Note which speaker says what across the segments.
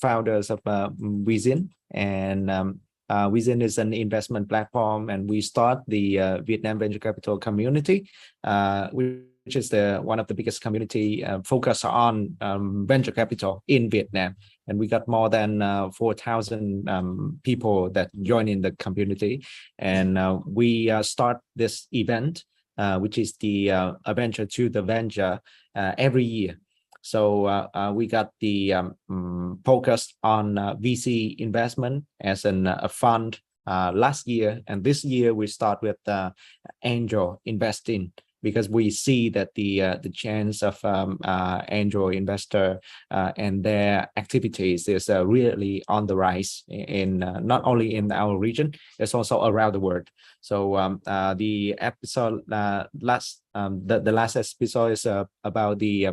Speaker 1: founders of VZin, and VZin is an investment platform, and we start the Vietnam Venture Capital community, which is one of the biggest community focused on venture capital in Vietnam. And we got more than 4,000 people that join in the community. And we start this event, which is the Adventure to the Venture, every year. So we got the focus on VC investment as a fund last year. And this year we start with angel investing, because we see that the chance of angel investor and their activities is really on the rise in not only in our region, it's also around the world. So the episode the last episode is about the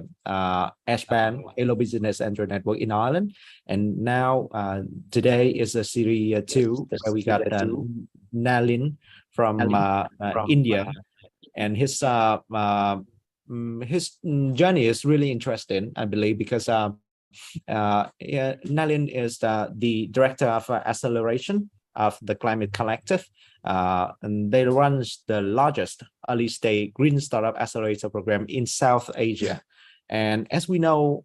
Speaker 1: S-band Hello Business Angel Network in Ireland, and now today is a series 2 where we got Nalin from India. And his journey is really interesting, I believe, because Nalin is the director of acceleration of the Climate Collective, and they run the largest early stage green startup accelerator program in South Asia. And as we know,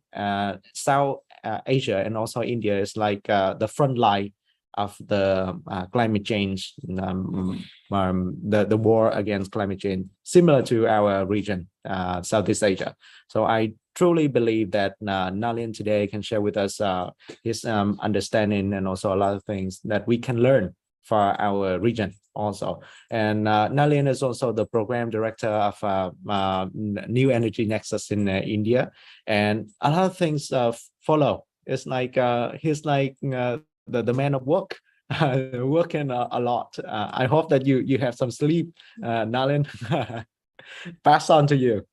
Speaker 1: South Asia and also India is like the front line of the climate change, the war against climate change, similar to our region, Southeast Asia. So I truly believe that Nalin today can share with us his understanding and also a lot of things that we can learn for our region also. And Nalin is also the program director of New Energy Nexus in India, and a lot of things follow. It's like he's like the man of work, working a lot. I hope that you have some sleep, Nalin. Pass on to you.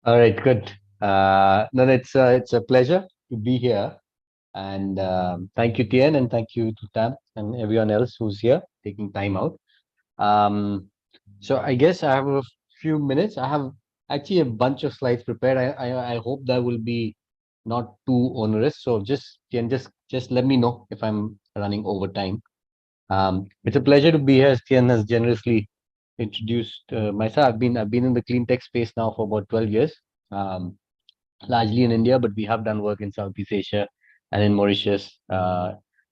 Speaker 2: All right, good. No, it's a pleasure to be here, and thank you, Tien, and thank you to Tam and everyone else who's here taking time out. So I guess I have a few minutes. I have actually a bunch of slides prepared. I hope that will be not too onerous. So just let me know if I'm running over time. It's a pleasure to be here. As Tien has generously introduced myself. I've been in the clean tech space now for about 12 years, largely in India, but we have done work in Southeast Asia and in Mauritius.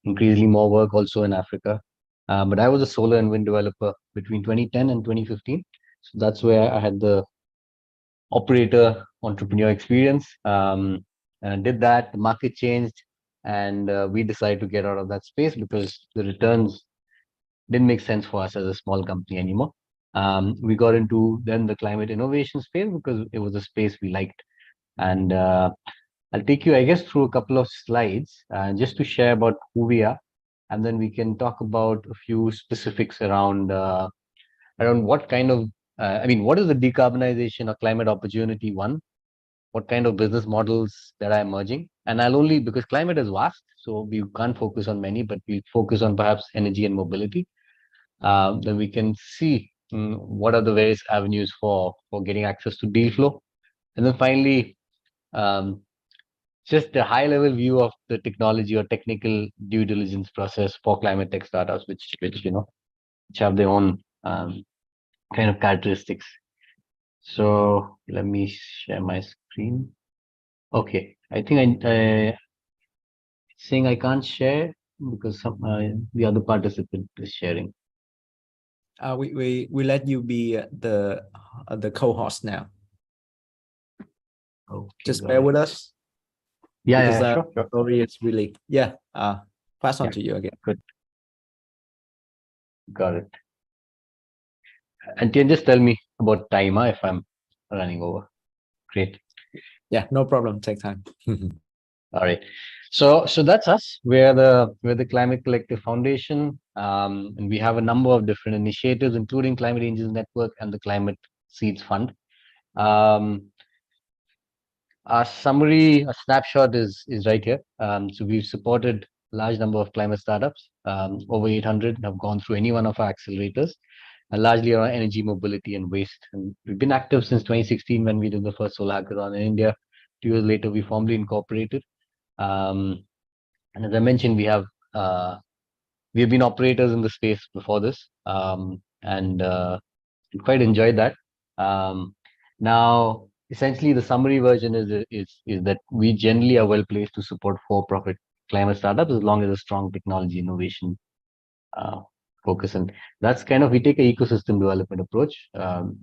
Speaker 2: Increasingly more work also in Africa. But I was a solar and wind developer between 2010 and 2015. So that's where I had the operator entrepreneur experience. And did that, the market changed, and we decided to get out of that space because the returns didn't make sense for us as a small company anymore. We got into then the climate innovation space because it was a space we liked. And I'll take you, I guess, through a couple of slides just to share about who we are, and then we can talk about a few specifics around what kind of, what is the decarbonization or climate opportunity one? What kind of business models that are emerging? And I'll only, because climate is vast, so we can't focus on many, but we focus on perhaps energy and mobility. Then we can see what are the various avenues for getting access to deal flow. And then finally, just a high level view of the technology or technical due diligence process for climate tech startups, which have their own kind of characteristics. So let me share my screen. Okay, I think it's saying I can't share because the other participant is sharing.
Speaker 1: We let you be the co-host now.
Speaker 2: Okay,
Speaker 1: just bear with us.
Speaker 2: Yeah, sure.
Speaker 1: Story is really pass on to you again.
Speaker 2: Good. Got it. And can just tell me about time if I'm running over. Great.
Speaker 1: Yeah, no problem. Take time.
Speaker 2: All right. So that's us. We're the Climate Collective Foundation, and we have a number of different initiatives, including Climate Angels Network and the Climate Seeds Fund. Our summary, a snapshot is right here. So we've supported a large number of climate startups. Over 800 have gone through any one of our accelerators, and largely around energy, mobility, and waste. And we've been active since 2016 when we did the first solar hackathon in India. 2 years later, we formally incorporated. And as I mentioned, we have been operators in the space before this, and quite enjoyed that. Now, essentially, the summary version is that we generally are well placed to support for-profit climate startups as long as a strong technology innovation uh, focus. And that's kind of, we take an ecosystem development approach.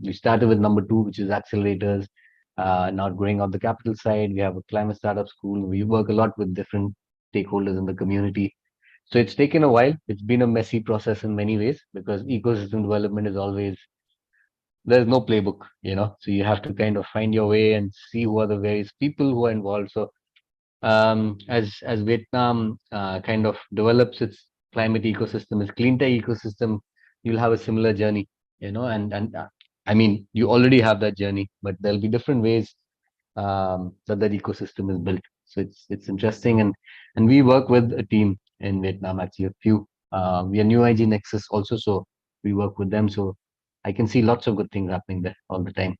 Speaker 2: We started with number 2, which is accelerators. Now growing out the capital side, we have a climate startup school. We work a lot with different stakeholders in the community. So it's taken a while. It's been a messy process in many ways because ecosystem development is always, there's no playbook, so you have to kind of find your way and see who are the various people who are involved. So as Vietnam kind of develops its climate ecosystem, its clean tech ecosystem, you'll have a similar journey, and I mean, you already have that journey, but there'll be different ways that ecosystem is built. So it's interesting, and we work with a team in Vietnam, actually a few. We are New IG Nexus also, so we work with them. So I can see lots of good things happening there all the time.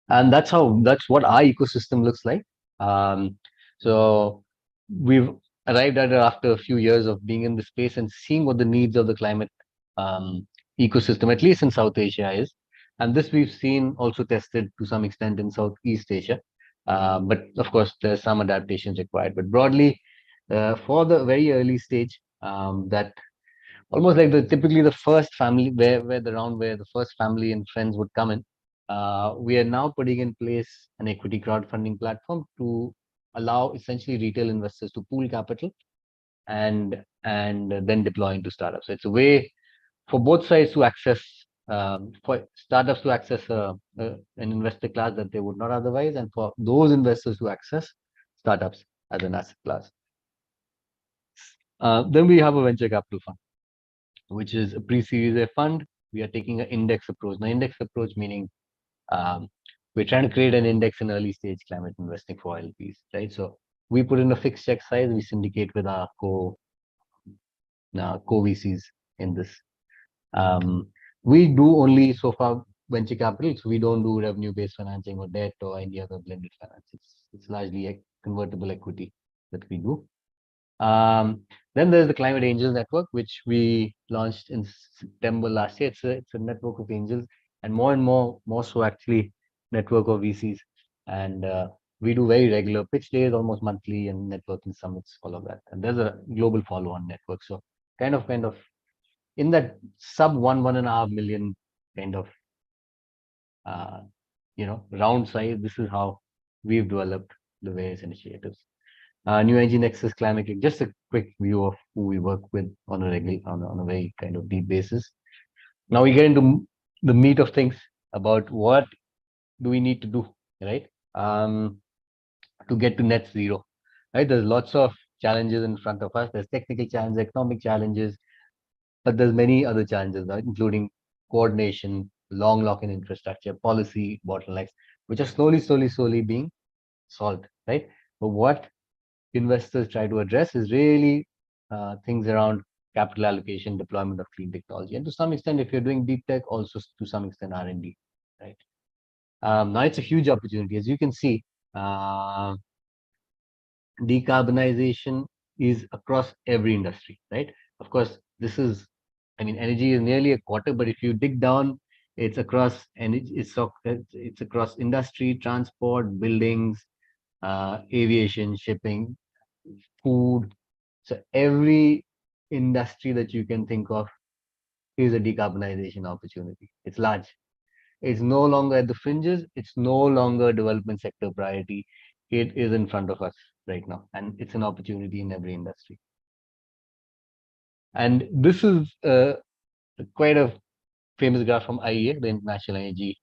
Speaker 2: And that's what our ecosystem looks like. So we've arrived at it after a few years of being in the space and seeing what the needs of the climate ecosystem, at least in South Asia, is. And this we've seen also tested to some extent in Southeast Asia. But of course, there's some adaptations required. But broadly, for the very early stage, that almost like typically the first family where the first family and friends would come in. We are now putting in place an equity crowdfunding platform to allow essentially retail investors to pool capital and then deploy into startups. So it's a way for both sides to access, for startups to access an investor class that they would not otherwise, and for those investors to access startups as an asset class. Then we have a venture capital fund, which is a pre-series A fund. We are taking an index approach. Now, index approach meaning we're trying to create an index in early stage climate investing for LPs, right? So we put in a fixed check size. We syndicate with our co-VCs in this. We do only so far venture capital, so we don't do revenue-based financing or debt or any other blended finance. It's largely a convertible equity that we do. Then there's the Climate Angels Network, which we launched in September last year. It's a network of angels, and more so actually network of VCs. And we do very regular pitch days, almost monthly, and networking summits, all of that. And there's a global follow-on network. So kind of in that sub 1.5 million kind of round size, this is how we've developed the various initiatives. New Energy Nexus Climate, just a quick view of who we work with on a very kind of deep basis. Now we get into the meat of things about what do we need to do, right? To get to net zero, right? There's lots of challenges in front of us. There's technical challenges, economic challenges, but there's many other challenges, right? Including coordination, long lock-in infrastructure, policy bottlenecks, which are slowly being solved, right? But what investors try to address is really things around capital allocation, deployment of clean technology, and to some extent, if you're doing deep tech, also to some extent R&D, right? Now it's a huge opportunity, as you can see. Decarbonization is across every industry, right? Of course, energy is nearly a quarter, but if you dig down, it's across energy, it's across industry, transport, buildings, aviation, shipping, food. So every industry that you can think of is a decarbonization opportunity. It's large. It's no longer at the fringes. It's no longer a development sector priority. It is in front of us right now, and it's an opportunity in every industry. And this is quite a famous graph from IEA, the International Energy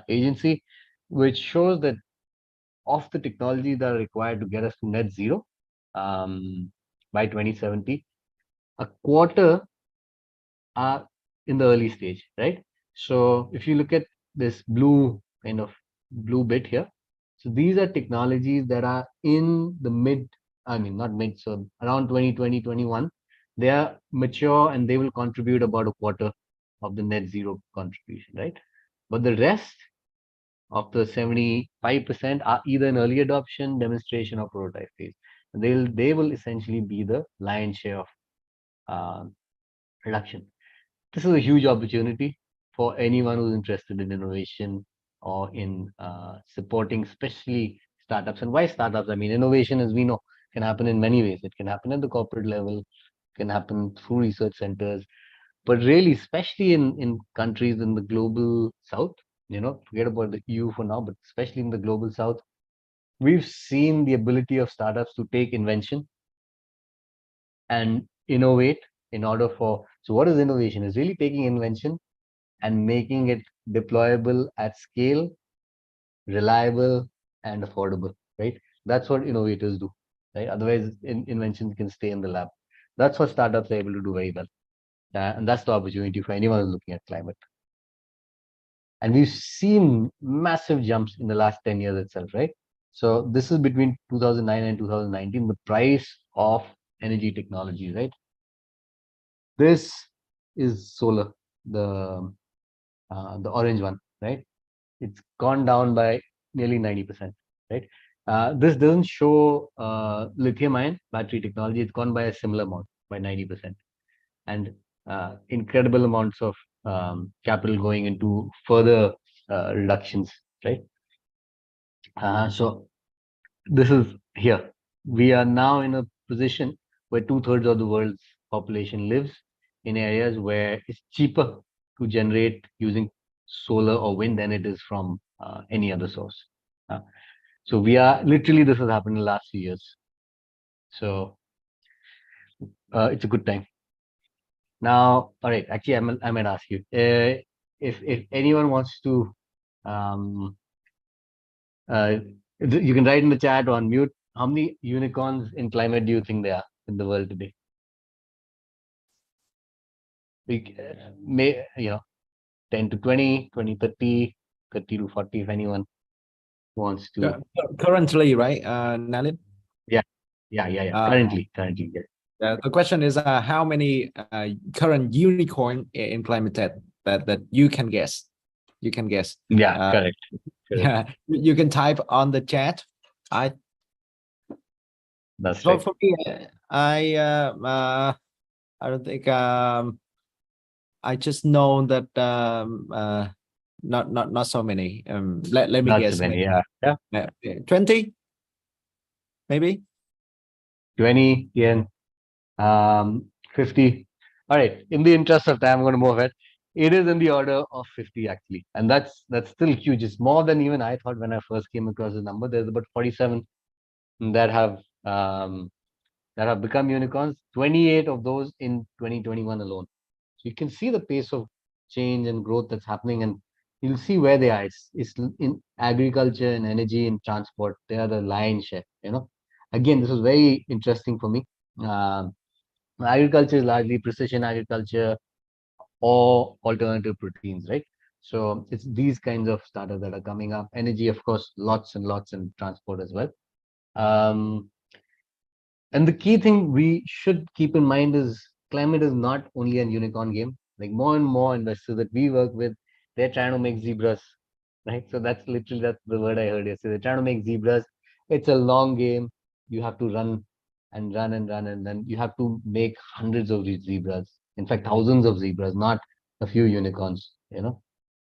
Speaker 2: Agency, which shows that of the technologies that are required to get us to net zero by 2070, a quarter are in the early stage, right? So if you look at this blue bit here, so these are technologies that are in the so around 2020, 21, they are mature and they will contribute about a quarter of the net zero contribution, right? But the rest of the 75% are either in early adoption, demonstration, or prototype phase. They will essentially be the lion's share of uh, reduction. This is a huge opportunity for anyone who's interested in innovation or in supporting, especially startups. And why startups? I mean, innovation, as we know, can happen in many ways. It can happen at the corporate level, can happen through research centers, but really, especially in countries in the global south, forget about the EU for now, but especially in the global south, we've seen the ability of startups to take invention and innovate in order for. So what is innovation? Is really taking invention and making it deployable at scale, reliable, and affordable, right? That's what innovators do, right? Otherwise, inventions can stay in the lab. That's what startups are able to do very well. And that's the opportunity for anyone who's looking at climate. And we've seen massive jumps in the last 10 years itself, right? So this is between 2009 and 2019, the price of energy technology, right? This is solar, the orange one, right? It's gone down by nearly 90%, right? This doesn't show lithium ion battery technology. It's gone by a similar amount, by 90%. And incredible amounts of capital going into further reductions, right? So this is here. We are now in a position where 2/3 of the world's population lives in areas where it's cheaper to generate using solar or wind than it is from any other source. So we are literally, this has happened in the last few years. So it's a good time. Now, all right, actually, I might ask you if anyone wants to, you can write in the chat or unmute. How many unicorns in climate do you think there are in the world today? We may, 10 to 20, 20, 30, 30 to 40, if anyone wants to.
Speaker 1: Currently, right, Nalin?
Speaker 2: Yeah. Currently, yes.
Speaker 1: The question is, how many current unicorn in climate tech that you can guess? You can guess.
Speaker 2: Yeah, correct.
Speaker 1: Yeah, you can type on the chat.
Speaker 2: That's right.
Speaker 1: For me, I don't think I just know that not so many. Let me
Speaker 2: Not
Speaker 1: guess.
Speaker 2: so many,
Speaker 1: yeah. 20, maybe
Speaker 2: 20, 10, 50. All right. In the interest of time, I'm going to move ahead. It is in the order of 50 actually, and that's still huge. It's more than even I thought when I first came across the number. There's about 47 that have become unicorns. 28 of those in 2021 alone. So you can see the pace of change and growth that's happening, and you'll see where they are. It's in agriculture and energy and transport. They are the lion's share. Again, this was very interesting for me. Agriculture is largely precision agriculture or alternative proteins, right? So it's these kinds of startups that are coming up. Energy, of course, lots and lots, and transport as well. And the key thing we should keep in mind is climate is not only a unicorn game. Like more and more investors that we work with, they're trying to make zebras, right? So that's the word I heard yesterday. They're trying to make zebras. It's a long game. You have to run and run and run, and then you have to make hundreds of these zebras. In fact, thousands of zebras, not a few unicorns.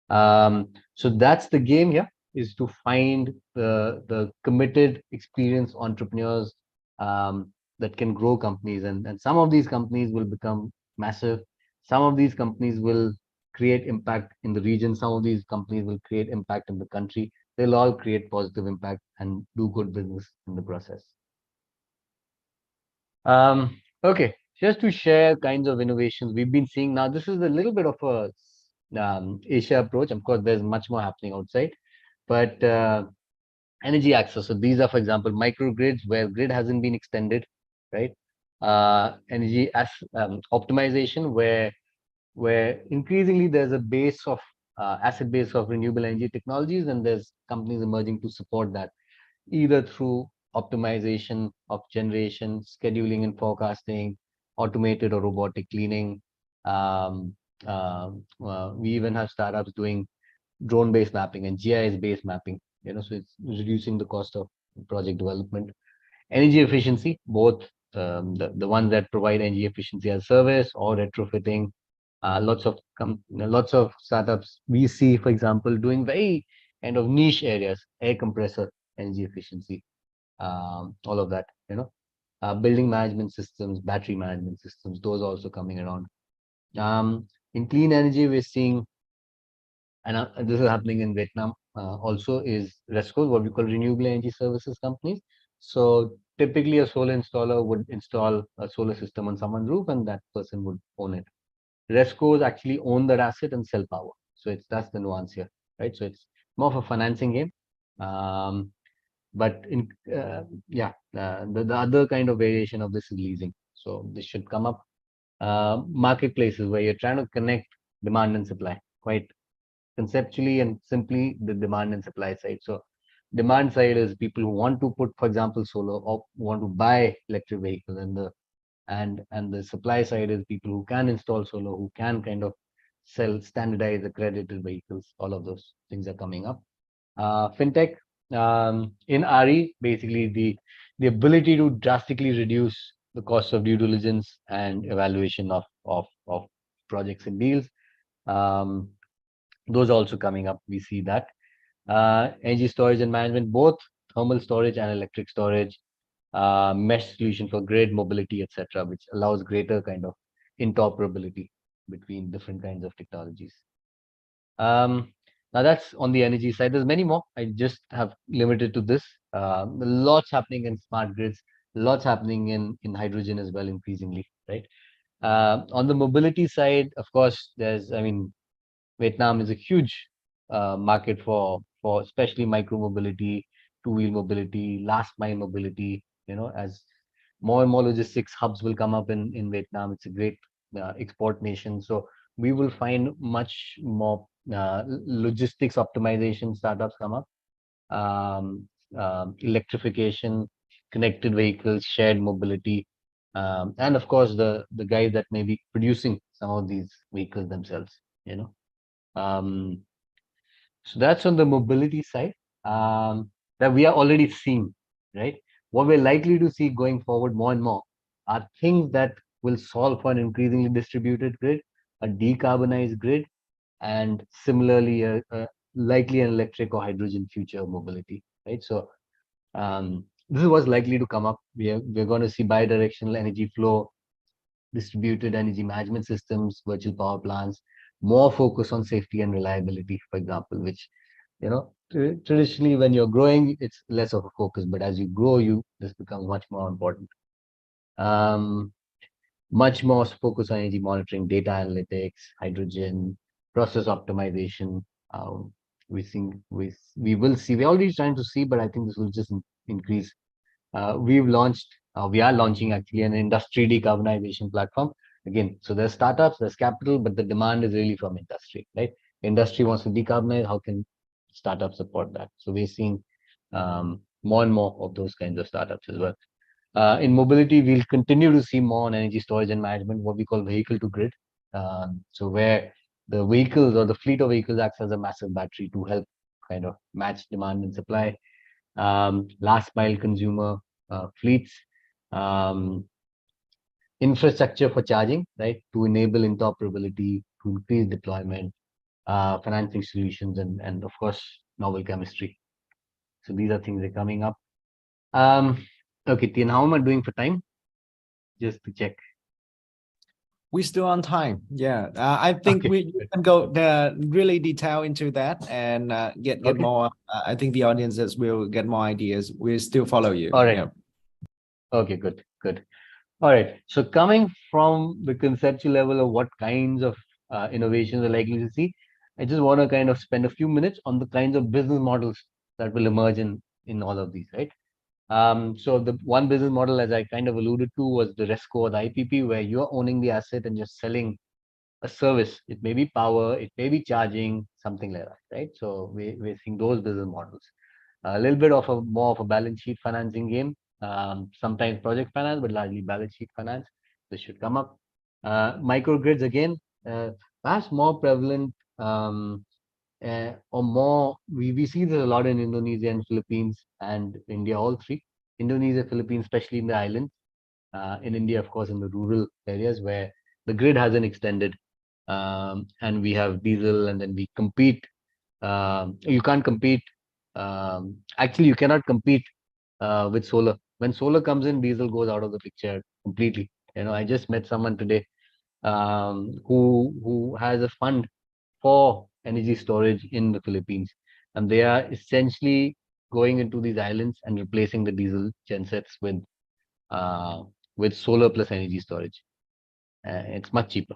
Speaker 2: So that's the game here, is to find the committed, experienced entrepreneurs that can grow companies, and some of these companies will become massive. Some of these companies will create impact in the region. Some of these companies will create impact in the country. They'll all create positive impact and do good business in the process. Okay, just to share kinds of innovations we've been seeing now. This is a little bit of a Asia approach. Of course, there's much more happening outside, but energy access. So these are, for example, microgrids where grid hasn't been extended, right? Energy optimization where increasingly there's a base of asset base of renewable energy technologies, and there's companies emerging to support that, either through optimization of generation, scheduling and forecasting, automated or robotic cleaning. We even have startups doing drone-based mapping and GIS-based mapping. So it's reducing the cost of project development. Energy efficiency, both the ones that provide energy efficiency as service or retrofitting. Lots of startups we see, for example, doing very kind of niche areas, air compressor, energy efficiency, all of that. Building management systems, battery management systems, those also coming around. In clean energy, we're seeing, and this is happening in Vietnam also, is RESCOs, what we call renewable energy services companies. So typically a solar installer would install a solar system on someone's roof and that person would own it. RESCOs actually own that asset and sell power. So that's the nuance here, right? So it's more of a financing game. But the other kind of variation of this is leasing. So this should come up. Marketplaces where you're trying to connect demand and supply, quite conceptually and simply, the demand and supply side. So demand side is people who want to put, for example, solar, or want to buy electric vehicles, and the supply side is people who can install solar, who can kind of sell standardized accredited vehicles. All of those things are coming up. Fintech, in RE, basically the ability to drastically reduce the cost of due diligence and evaluation of projects and deals. Those are also coming up. We see that. Energy storage and management, both thermal storage and electric storage, mesh solution for grid mobility, etc., which allows greater kind of interoperability between different kinds of technologies. Now that's on the energy side. There's many more. I just have limited to this. Lots happening in smart grids, lots happening in hydrogen as well, increasingly, right? On the mobility side, of course, Vietnam is a huge market for especially micro mobility, two-wheel mobility, last mile mobility. As more and more logistics hubs will come up in Vietnam, it's a great export nation. So we will find much more logistics optimization startups come up. Electrification, connected vehicles, shared mobility, and of course the guys that may be producing some of these vehicles themselves. So that's on the mobility side, that we are already seeing, right? What we're likely to see going forward more and more are things that will solve for an increasingly distributed grid, a decarbonized grid, and similarly likely an electric or hydrogen future mobility, right? So this is what's likely to come up. We're going to see bidirectional energy flow, distributed energy management systems, virtual power plants, more focus on safety and reliability, for example, which, traditionally when you're growing, it's less of a focus, but as you grow, this becomes much more important. Much more focus on energy monitoring, data analytics, hydrogen, process optimization. We will see, we're already trying to see, but I think this will just increase. We are launching actually an industry decarbonization platform. Again, so there's startups, there's capital, but the demand is really from industry, right? Industry wants to decarbonize. How can startups support that? So we're seeing more and more of those kinds of startups as well. In mobility, we'll continue to see more on energy storage and management, what we call vehicle to grid. So where the vehicles or the fleet of vehicles acts as a massive battery to help kind of match demand and supply. Last mile consumer fleets, infrastructure for charging, right, to enable interoperability, to increase deployment, financing solutions, and of course, novel chemistry. So these are things that are coming up. Okay, Tien, how am I doing for time? Just to check.
Speaker 1: We're still on time. Yeah, I think
Speaker 2: Okay.
Speaker 1: we can go really detail into that and get
Speaker 2: Okay.
Speaker 1: more. I think the audiences will get more ideas. We'll still follow you.
Speaker 2: All right.
Speaker 1: Yeah.
Speaker 2: Okay, good. All right. So coming from the conceptual level of what kinds of innovations are likely to see, I just want to kind of spend a few minutes on the kinds of business models that will emerge in all of these, right? So the one business model, as I kind of alluded to, was the RESCO or the IPP, where you're owning the asset and you're selling a service. It may be power, it may be charging, something like that, right? So we're seeing those business models. A little bit of more of a balance sheet financing game. Sometimes project finance, but largely balance sheet finance. This should come up. Microgrids again, perhaps more prevalent or more. We see this a lot in Indonesia and Philippines and India, all three. Indonesia, Philippines, especially in the islands. In India, of course, in the rural areas where the grid hasn't extended, and we have diesel, and then we compete. You can't compete. Actually, you cannot compete with solar. When solar comes in, diesel goes out of the picture completely. I just met someone today who has a fund for energy storage in the Philippines, and they are essentially going into these islands and replacing the diesel gensets uh, with solar plus energy storage. It's much cheaper.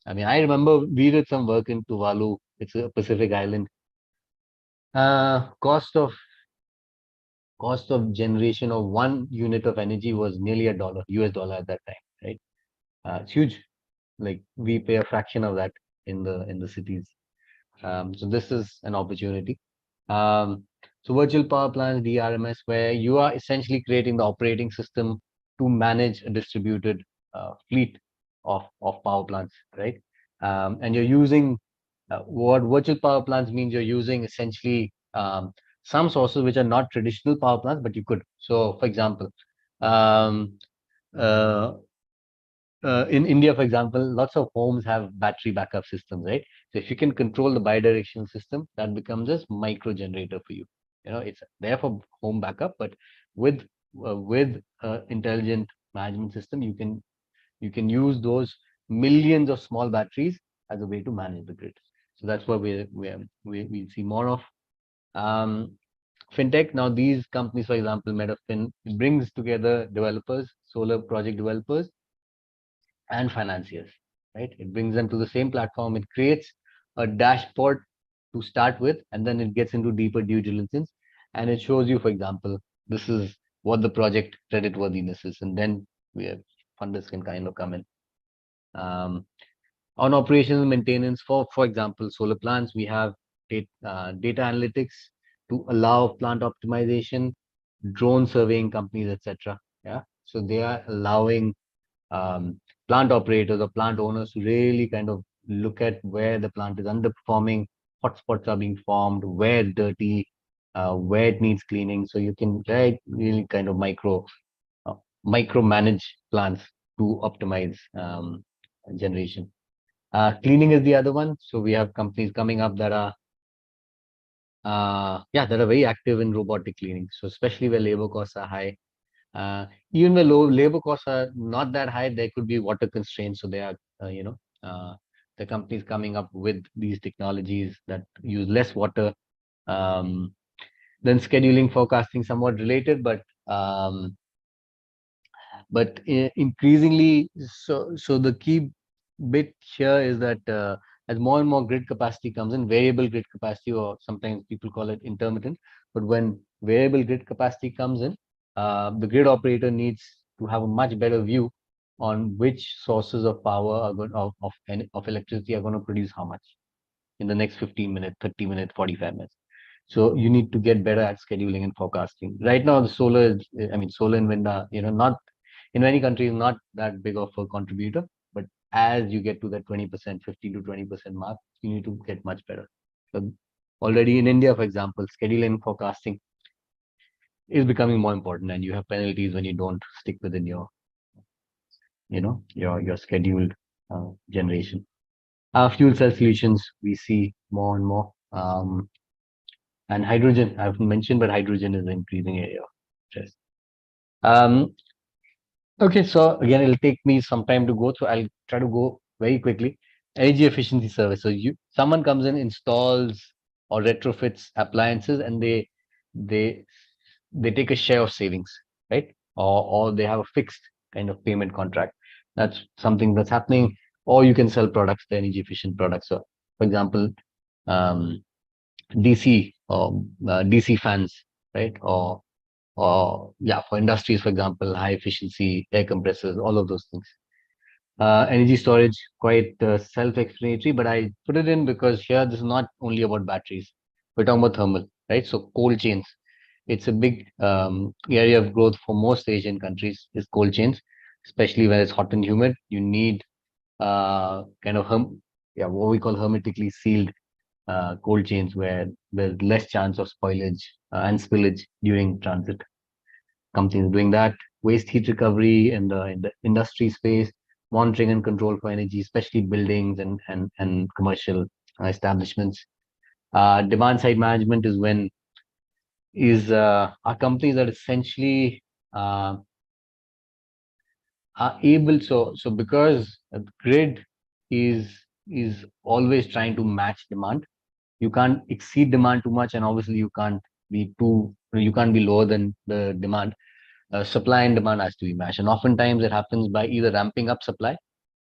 Speaker 2: I mean, I remember we did some work in Tuvalu. It's a Pacific island. Cost of generation of 1 unit of energy was nearly $1 US dollar at that time, right? It's huge. Like we pay a fraction of that in the cities. So this is an opportunity. So virtual power plants, DRMS, where you are essentially creating the operating system to manage a distributed fleet of power plants, right? And you're using what virtual power plants means you're using essentially some sources which are not traditional power plants, but you could. So, for example, um, uh, in India, for example, lots of homes have battery backup systems, right? So if you can control the bidirectional system, that becomes a micro generator for you. It's there for home backup, but with intelligent management system, you can use those millions of small batteries as a way to manage the grid. So that's what we see more of. Um, Fintech. Now, these companies, for example, MetaFin, it brings together developers, solar project developers, and financiers, right? It brings them to the same platform. It creates a dashboard to start with, and then it gets into deeper due diligence, and it shows you, for example, this is what the project creditworthiness is, and then we have funders can kind of come in. On operational maintenance, for example, solar plants, we have data analytics to allow plant optimization, drone surveying companies, etc. Yeah, so they are allowing um, plant operators or plant owners to really kind of look at where the plant is underperforming, hotspots are being formed, where it's dirty, where it needs cleaning. So you can really kind of micro manage plants to optimize generation. Cleaning is the other one. So we have companies coming up that are that are very active in robotic cleaning. So especially where labor costs are high. Even where low labor costs are not that high, there could be water constraints. So they are, the companies coming up with these technologies that use less water. Then scheduling, forecasting, somewhat related, but increasingly, so the key bit here is that as more and more grid capacity comes in, variable grid capacity, or sometimes people call it intermittent, but when variable grid capacity comes in, the grid operator needs to have a much better view on which sources of power are going of electricity are going to produce how much in the next 15 minutes, 30 minutes, 45 minutes. So you need to get better at scheduling and forecasting. Right now, the solar and wind are, not in many countries, not that big of a contributor. But as you get to that 20%, 15 to 20% mark, you need to get much better. So already in India, for example, scheduling and forecasting is becoming more important, and you have penalties when you don't stick within your scheduled generation. Fuel cell solutions, we see more and more. And hydrogen, I haven't mentioned, but hydrogen is an increasing area of interest. Okay, so again, it'll take me some time to go through. I'll try to go very quickly. Energy efficiency service. So someone comes in, installs or retrofits appliances, and they they take a share of savings, right? Or they have a fixed kind of payment contract. That's something that's happening. Or you can sell products, the energy efficient products. So, for example, um, DC or DC fans, right? Or yeah, for industries, for example, high efficiency air compressors, all of those things. Energy storage, quite self-explanatory, but I put it in because here this is not only about batteries. We're talking about thermal, right? So cold chains. It's a big area of growth for most Asian countries is cold chains, especially when it's hot and humid. You need kind of what we call hermetically sealed cold chains where there's less chance of spoilage and spillage during transit. Companies doing that, waste heat recovery in the industry space, monitoring and control for energy, especially buildings and commercial establishments. Demand side management is when are companies that essentially uh, are able so because the grid is always trying to match demand. You can't exceed demand too much, and obviously you can't be lower than the demand. Supply and demand has to be matched, and oftentimes it happens by either ramping up supply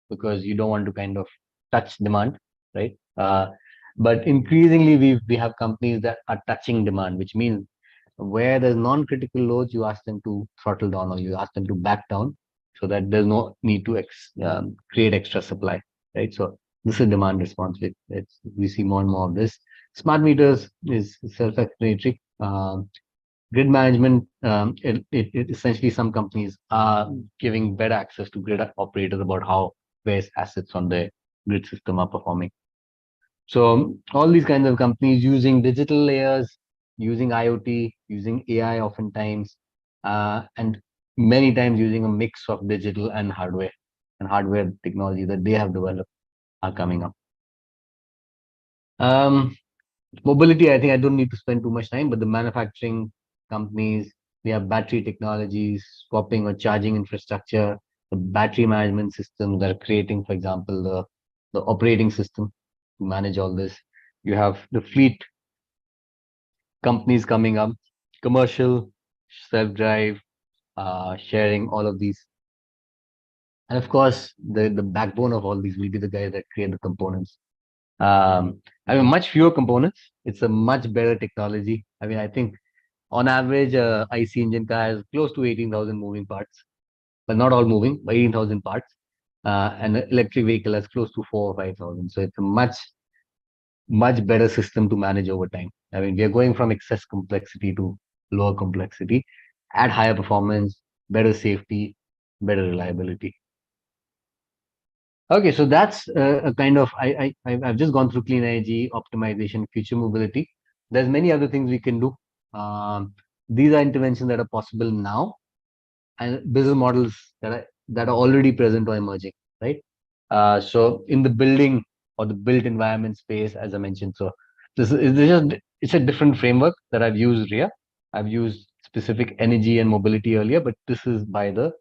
Speaker 2: because you don't want to kind of touch demand, right? But increasingly we have companies that are touching demand, which means where there's non-critical loads, you ask them to throttle down or you ask them to back down so that there's no need to create extra supply, right? So this is demand response. We see more and more of this. Smart meters is self-explanatory. Grid management, it essentially some companies are giving better access to grid operators about how various assets on the grid system are performing. So all these kinds of companies using digital layers, using IoT, using AI oftentimes, and many times using a mix of digital and hardware technology that they have developed are coming up. Mobility, I think I don't need to spend too much time, but the manufacturing companies, we have battery technologies, swapping or charging infrastructure, the battery management systems that are creating, for example, the operating system to manage all this. You have the fleet companies coming up, commercial, self-drive, sharing, all of these. And of course, the backbone of all these will be the guys that create the components. I mean, much fewer components. It's a much better technology. I mean, I think on average, IC engine car has close to 18,000 moving parts, but not all moving, but 18,000 parts. And an electric vehicle has close to 4 or 5,000. So it's a much better system to manage over time. I mean, we are going from excess complexity to lower complexity, at higher performance, better safety, better reliability. Okay, so that's a kind of I've just gone through clean energy optimization, future mobility. There's many other things we can do. These are interventions that are possible now, and business models that are already present or emerging, right? So in the building or the built environment space, as I mentioned, so it's a different framework that I've used here. I've used specific energy and mobility earlier, but this is by the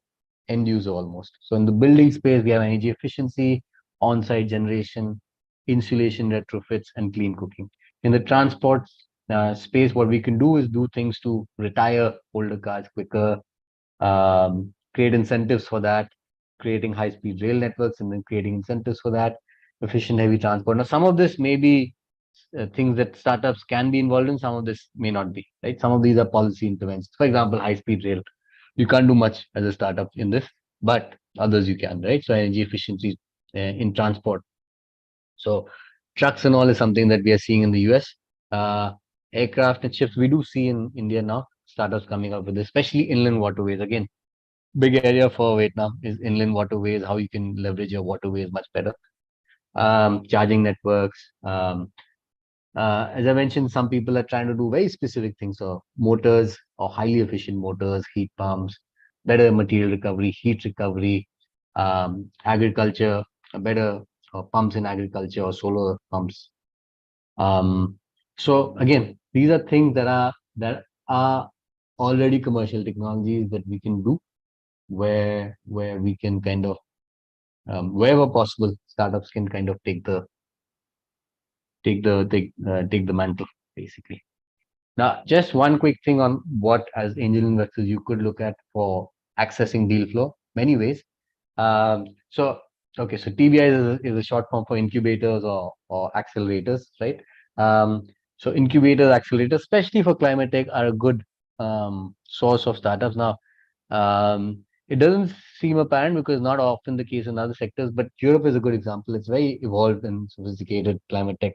Speaker 2: end user almost. So in the building space, we have energy efficiency, on-site generation, insulation retrofits, and clean cooking. In the transport space, what we can do is do things to retire older cars quicker, create incentives for that, creating high-speed rail networks, and then creating incentives for that, efficient heavy transport. Now, some of this may be things that startups can be involved in, some of this may not be, right? Some of these are policy interventions. For example, high-speed rail. You can't do much as a startup in this, but others you can, right? So energy efficiency in transport. So trucks and all is something that we are seeing in the US. Aircraft and ships, we do see in India now, startups coming up with this, especially inland waterways. Again, big area for Vietnam is inland waterways, how you can leverage your waterways much better. Charging networks. As I mentioned, some people are trying to do very specific things. So motors or highly efficient motors, heat pumps, better material recovery, heat recovery, agriculture, better pumps in agriculture or solar pumps. So again, these are things that are already commercial technologies that we can do where we can kind of wherever possible, startups can kind of take the mantle basically. Now, just one quick thing on what as angel investors you could look at for accessing deal flow. Many ways. So TBI is a short form for incubators or accelerators, right? So incubators, accelerators, especially for climate tech, are a good source of startups. Now, it doesn't seem apparent because not often the case in other sectors, but Europe is a good example. It's very evolved and sophisticated climate tech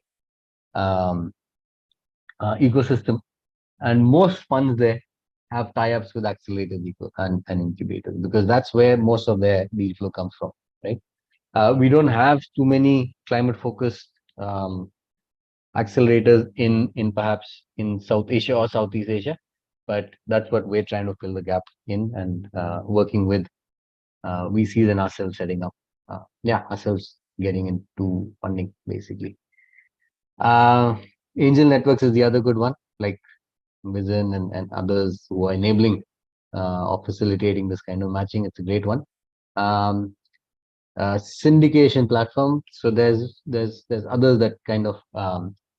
Speaker 2: ecosystem, and most funds there have tie-ups with accelerators and incubators because that's where most of their deal flow comes from, right? We don't have too many climate-focused accelerators in perhaps in South Asia or Southeast Asia, but that's what we're trying to fill the gap in, and working with VCs and ourselves setting up, ourselves getting into funding basically. Uh, Angel networks is the other good one, like Vision and others who are enabling or facilitating this kind of matching. It's a great one. Um, Syndication platform. So there's others that kind of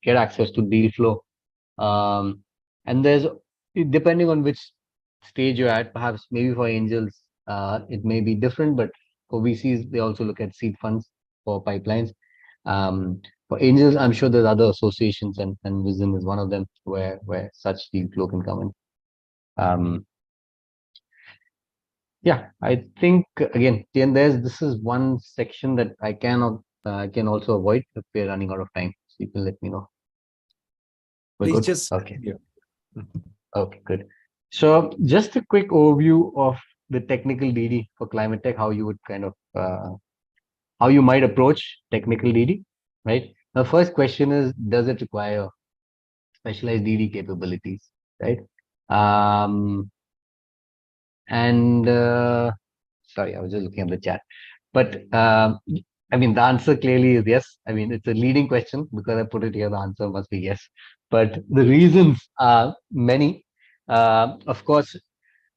Speaker 2: get access to deal flow. And there's, depending on which stage you're at, perhaps maybe for angels, it may be different, but for VCs, they also look at seed funds for pipelines. For angels, I'm sure there's other associations, and Vision is one of them where such deal flow can come in. Yeah, I think again, this is one section that I can also avoid if we're running out of time. So you can let me know. We're
Speaker 1: Please
Speaker 2: good?
Speaker 1: just
Speaker 2: Okay. Okay, good. So just a quick overview of the technical DD for climate tech, how you would kind of how you might approach technical DD, right? The first question is, does it require specialized DD capabilities, right? And sorry, I was just looking at the chat. But I mean, the answer clearly is yes. I mean, it's a leading question because I put it here. The answer must be yes. But the reasons are many. Of course,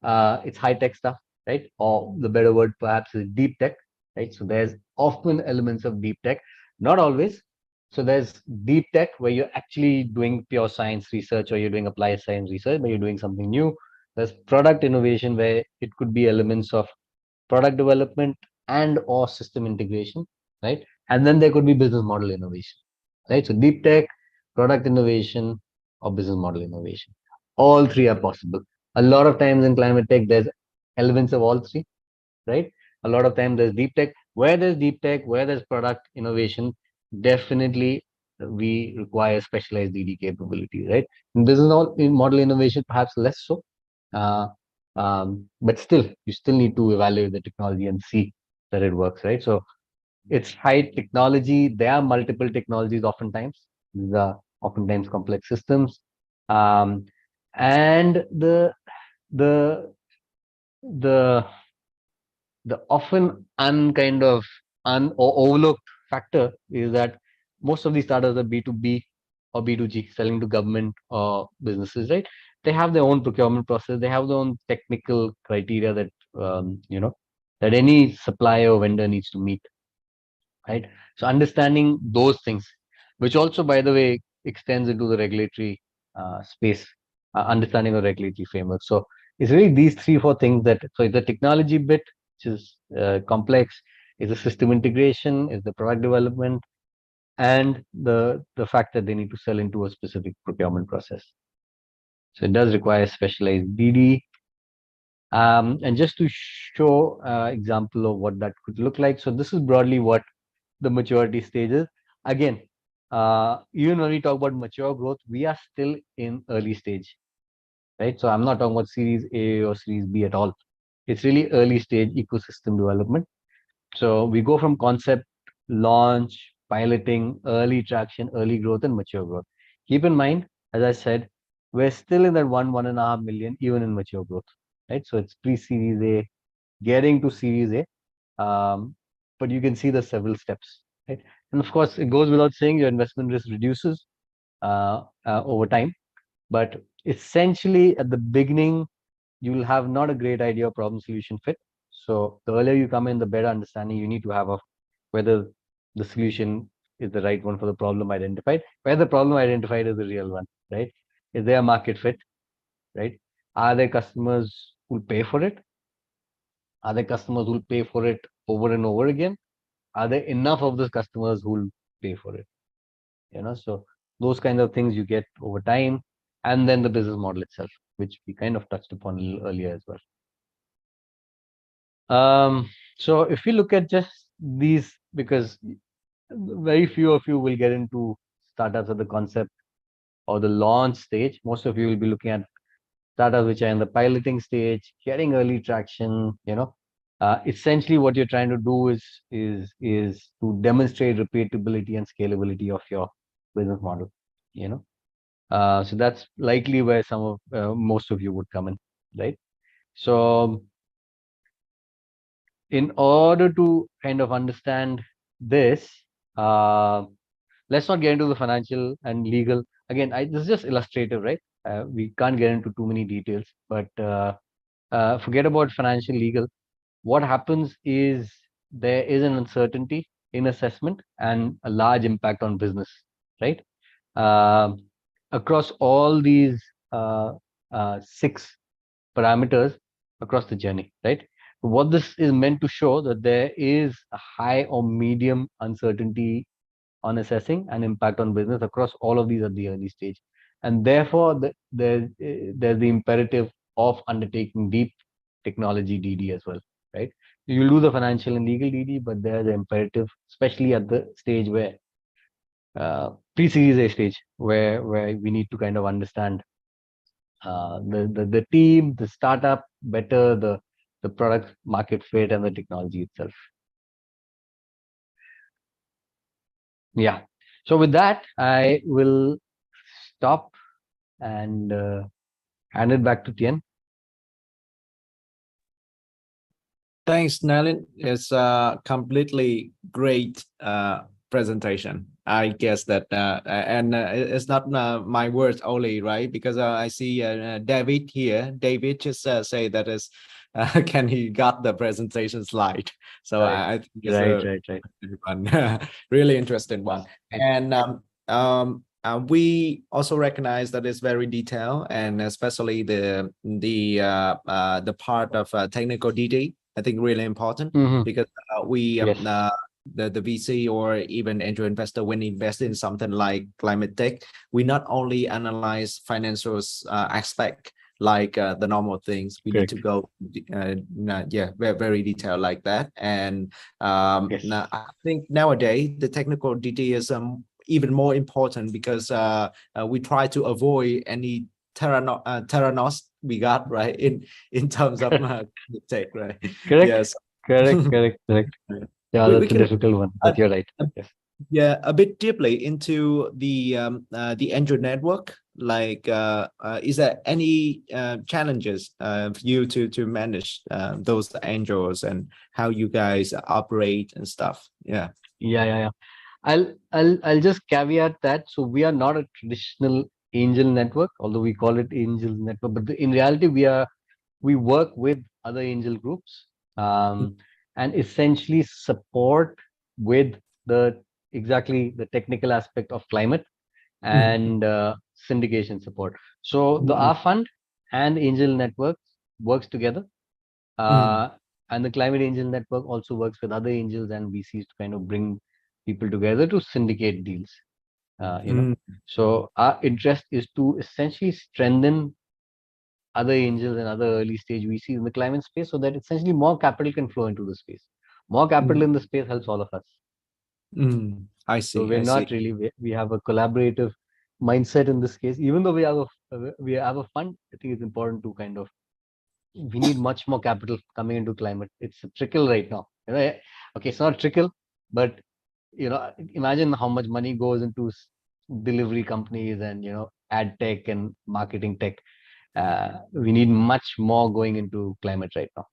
Speaker 2: it's high tech stuff, right? Or the better word perhaps is deep tech, right? So there's often elements of deep tech, not always. So there's deep tech where you're actually doing pure science research or you're doing applied science research, but you're doing something new. There's product innovation where it could be elements of product development and or system integration, right? And then there could be business model innovation, right? So deep tech, product innovation, or business model innovation. All three are possible. A lot of times in climate tech, there's elements of all three, right? A lot of times there's deep tech. Where there's deep tech, where there's product innovation, definitely we require specialized DD capability, right? In model innovation, perhaps less so. Uh, but still, you still need to evaluate the technology and see that it works, right? So it's high technology. There are multiple technologies oftentimes. These are oftentimes complex systems. And the the the often unkind of or overlooked factor is that most of these startups are B2B or B2G, selling to government or businesses, right? They have their own procurement process. They have their own technical criteria that that any supplier or vendor needs to meet, right? So understanding those things, which also, by the way, extends into the regulatory space, understanding the regulatory framework. So it's really these three, four things that, so it's the technology bit, which is complex, is the system integration, is the product development, and the fact that they need to sell into a specific procurement process. So it does require specialized DD. And just to show example of what that could look like. So this is broadly what the maturity stages. Again, even when we talk about mature growth, we are still in early stage, right? So I'm not talking about Series A or Series B at all. It's really early stage ecosystem development. So we go from concept, launch, piloting, early traction, early growth, and mature growth. Keep in mind, as I said, we're still in that 1.5 million, even in mature growth, right? So it's pre-Series A, getting to Series A. But you can see the several steps, right? And of course, it goes without saying your investment risk reduces over time. But essentially, at the beginning, you will have not a great idea of problem solution fit. So the earlier you come in, the better understanding you need to have of whether the solution is the right one for the problem identified, whether the problem identified is the real one, right? Is there a market fit, right? Are there customers who pay for it? Are there customers who will pay for it over and over again? Are there enough of those customers who will pay for it? So those kinds of things you get over time, and then the business model itself, which we kind of touched upon a little earlier as well. So if you look at just these, because very few of you will get into startups at the concept or the launch stage. Most of you will be looking at startups which are in the piloting stage, getting early traction. Essentially, what you're trying to do is to demonstrate repeatability and scalability of your business model. you know. So that's likely where some of most of you would come in, right? So in order to kind of understand this, uh, let's not get into the financial and legal. Again, this is just illustrative, right? We can't get into too many details, but forget about financial legal. What happens is there is an uncertainty in assessment and a large impact on business, right? Um Across all these uh, six parameters across the journey, right? What this is meant to show that there is a high or medium uncertainty on assessing and impact on business across all of these at the early stage. And therefore, there's the imperative of undertaking deep technology DD as well, right? You'll do the financial and legal DD, but there's an imperative, especially at the stage where pre-series A stage, where we need to kind of understand the team, the startup better, the product market fit, and the technology itself. Yeah. So with that, I will stop and hand it back to Tien.
Speaker 1: Thanks, Nalin. It's a completely great presentation. I guess that, and it's not my words only, right? Because I see David here. David just say that is, can he got the presentation slide? So
Speaker 2: Right.
Speaker 1: I think it's
Speaker 2: Right.
Speaker 1: one, really interesting one. And we also recognize that it's very detailed, and especially the part of technical DD. I think really important
Speaker 2: Mhm.
Speaker 1: because we
Speaker 2: Yes.
Speaker 1: the VC or even angel investor when invest in something like climate tech, we not only analyze financials aspect like the normal things. We need
Speaker 2: Correct.
Speaker 1: to go yeah, very, very detailed like that. And
Speaker 2: Yes.
Speaker 1: now I think nowadays the technical DD is even more important because we try to avoid any Terranos we got right in terms of tech, right?
Speaker 2: Correct.
Speaker 1: Yes.
Speaker 2: Correct. Yeah,
Speaker 1: We
Speaker 2: that's a
Speaker 1: can
Speaker 2: difficult one,
Speaker 1: uh,
Speaker 2: but you're right.
Speaker 1: uh,
Speaker 2: Yes.
Speaker 1: yeah, a bit deeply into the Android network. Like, is there any challenges for you to manage those angels and how you guys operate and stuff? Yeah.
Speaker 2: Yeah. I'll just caveat that. So we are not a traditional angel network, although we call it angel network. But in reality, we work with other angel groups, and essentially support with the exactly the technical aspect of climate
Speaker 1: Mm,
Speaker 2: and syndication support. So the
Speaker 1: mm,
Speaker 2: R Fund and Angel Network works together,
Speaker 1: mm,
Speaker 2: uh, and the Climate Angel Network also works with other angels and VCs to kind of bring people together to syndicate deals. You know,
Speaker 1: mm,
Speaker 2: so our interest is to essentially strengthen other angels and other early stage VCs in the climate space so that essentially more capital can flow into the space. More capital
Speaker 1: mm,
Speaker 2: in the space helps all of us.
Speaker 1: I
Speaker 2: So
Speaker 1: see.
Speaker 2: we're
Speaker 1: I see.
Speaker 2: not really, we have a collaborative mindset in this case. Even though we have a fund, I think it's important to kind of, we need much more capital coming into climate. It's a trickle right now. You know, okay, it's not a trickle, but imagine how much money goes into delivery companies and ad tech and marketing tech. We need much more going into climate right now.